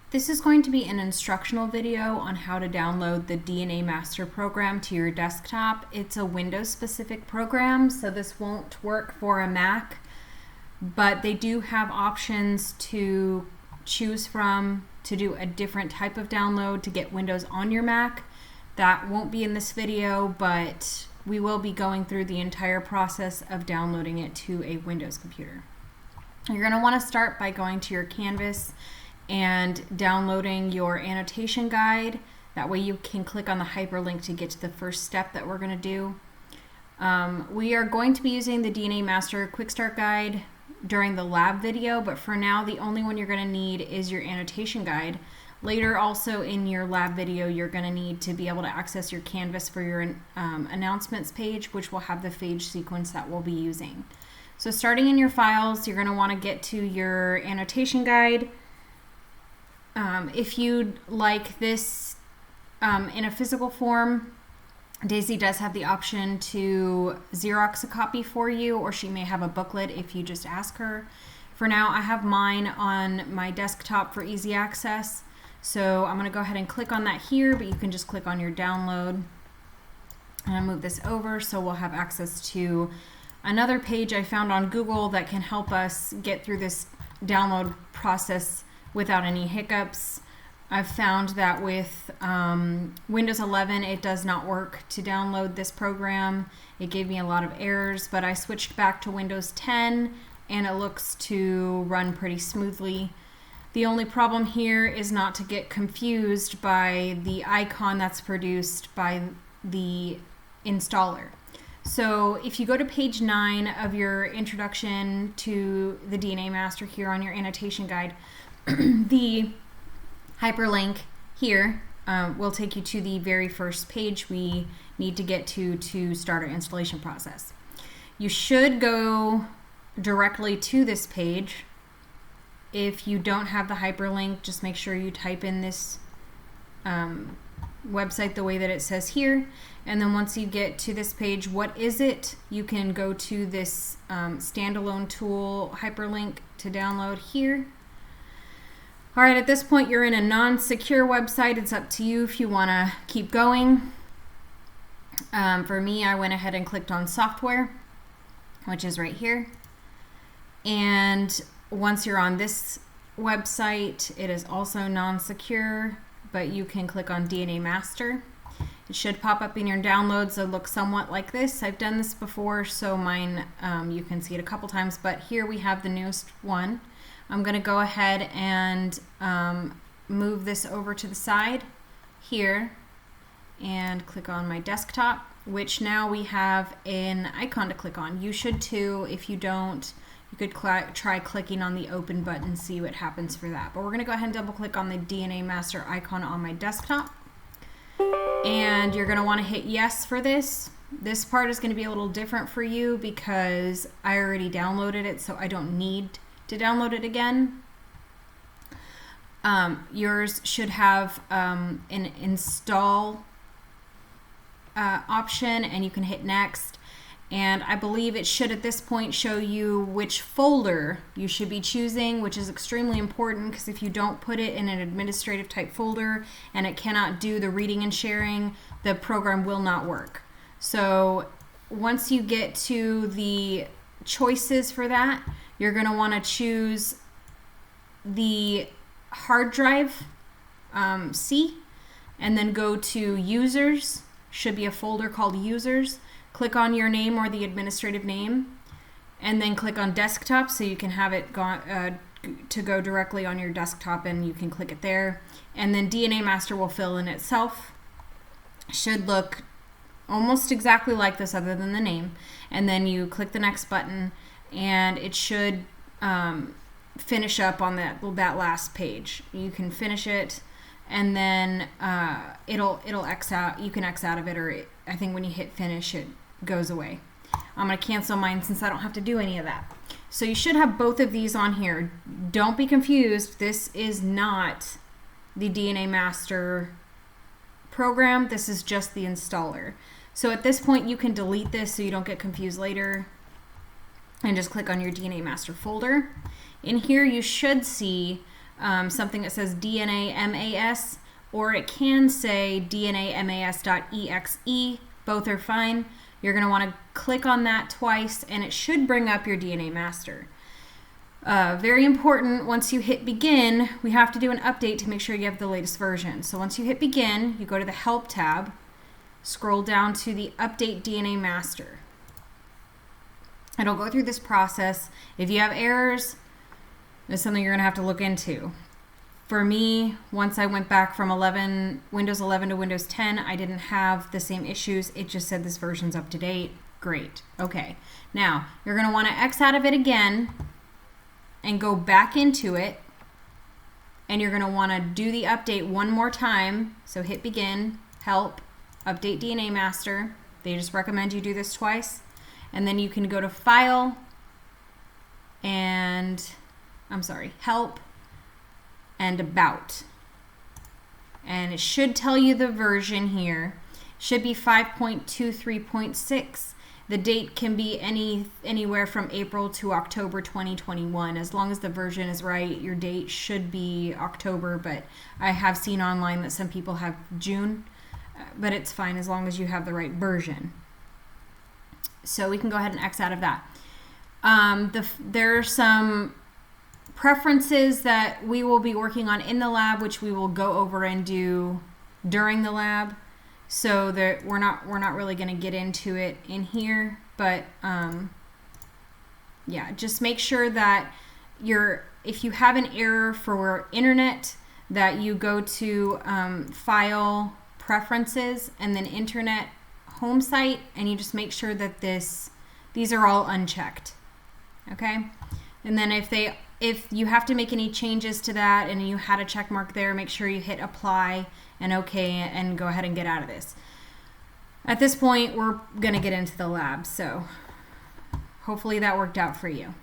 This is going to be an instructional video on how to download the DNA Master program to your desktop. It's a Windows specific program, so this won't work for a Mac, but they do have options to choose from to do a different type of download to get Windows on your Mac. That won't be in this video, but we will be going through the entire process of downloading it to a Windows computer. You're going to want to start by going to your Canvas and downloading your annotation guide. That way you can click on the hyperlink to get to the first step that we're going to do. We are going to be using the DNA Master Quick Start Guide during the lab video, but for now the only one you're going to need is your annotation guide. Later also in your lab video you're going to need to be able to access your Canvas for your announcements page, which will have the phage sequence that we'll be using. So starting in your files, you're going to want to get to your annotation guide. If you'd like this in a physical form, Daisy does have the option to Xerox a copy for you, or she may have a booklet if you just ask her. For now, I have mine on my desktop for easy access, so I'm going to go ahead and click on that here, but you can just click on your download. And I'll move this over so we'll have access to another page I found on Google that can help us get through this download process without any hiccups. I've found that with Windows 11 it does not work to download this program. It gave me a lot of errors, but I switched back to Windows 10 and it looks to run pretty smoothly. The only problem here is not to get confused by the icon that's produced by the installer. So if you go to page 9 of your introduction to the DNA Master here on your annotation guide, the hyperlink here will take you to the very first page we need to get to start our installation process. You should go directly to this page. If you don't have the hyperlink, just make sure you type in this website the way that it says here, and then once you get to this page, what is it? You can go to this standalone tool hyperlink to download here. All right, at this point you're in a non-secure website. It's up to you if you want to keep going. For me, I went ahead and clicked on software, which is right here. And once you're on this website, it is also non-secure, but you can click on DNA Master. It should pop up in your downloads. It'll look somewhat like this. I've done this before, so mine, you can see it a couple times, but here we have the newest one. I'm going to go ahead and move this over to the side here and click on my desktop, which now we have an icon to click on. You should too. If you don't, you could try clicking on the open button, see what happens for that. But we're going to go ahead and double click on the DNA Master icon on my desktop. And you're going to want to hit yes for this. This part is going to be a little different for you because I already downloaded it, so I don't need to download it again. Yours should have an install option, and you can hit next. And I believe it should at this point show you which folder you should be choosing, which is extremely important because if you don't put it in an administrative type folder and it cannot do the reading and sharing, the program will not work. So once you get to the choices for that, you're going to want to choose the hard drive C, and then go to users. Should be a folder called users. Click on your name or the administrative name, and then click on desktop so you can have it to go directly on your desktop, and you can click it there. And then DNA Master will fill in itself. Should look almost exactly like this other than the name. And then you click the next button and it should finish up on that last page. You can finish it, and then it'll X out. You can X out of it, or I think when you hit finish it goes away. I'm going to cancel mine since I don't have to do any of that. So you should have both of these on here. Don't be confused. This is not the DNA Master program. This is just the installer. So at this point you can delete this so you don't get confused later, and just click on your DNA Master folder. In here you should see something that says DNA MAS, or it can say DNAMAS.exe. Both are fine. You're going to want to click on that twice, and it should bring up your DNA master. Very important, once you hit begin, we have to do an update to make sure you have the latest version. So once you hit begin, you go to the help tab, scroll down to the update DNA master. It'll go through this process. If you have errors, it's something you're going to have to look into. For me, once I went back from Windows 11 to Windows 10, I didn't have the same issues. It just said this version's up to date. Great. Okay. Now, you're going to want to X out of it again and go back into it. And you're going to want to do the update one more time. So hit begin, help, update DNA master. They just recommend you do this twice. And then you can go to file and, help and about. And it should tell you the version here. Should be 5.23.6. The date can be anywhere from April to October 2021. As long as the version is right, your date should be October, but I have seen online that some people have June, but it's fine as long as you have the right version. So we can go ahead and X out of that. There are some preferences that we will be working on in the lab, which we will go over and do during the lab. So that we're not really going to get into it in here, but yeah, just make sure that if you have an error for internet, that you go to File, Preferences, and then Internet Home Site, and you just make sure that these are all unchecked. Okay, and then if you have to make any changes to that and you had a check mark there, make sure you hit apply and okay and go ahead and get out of this. At this point, we're going to get into the lab, so hopefully that worked out for you.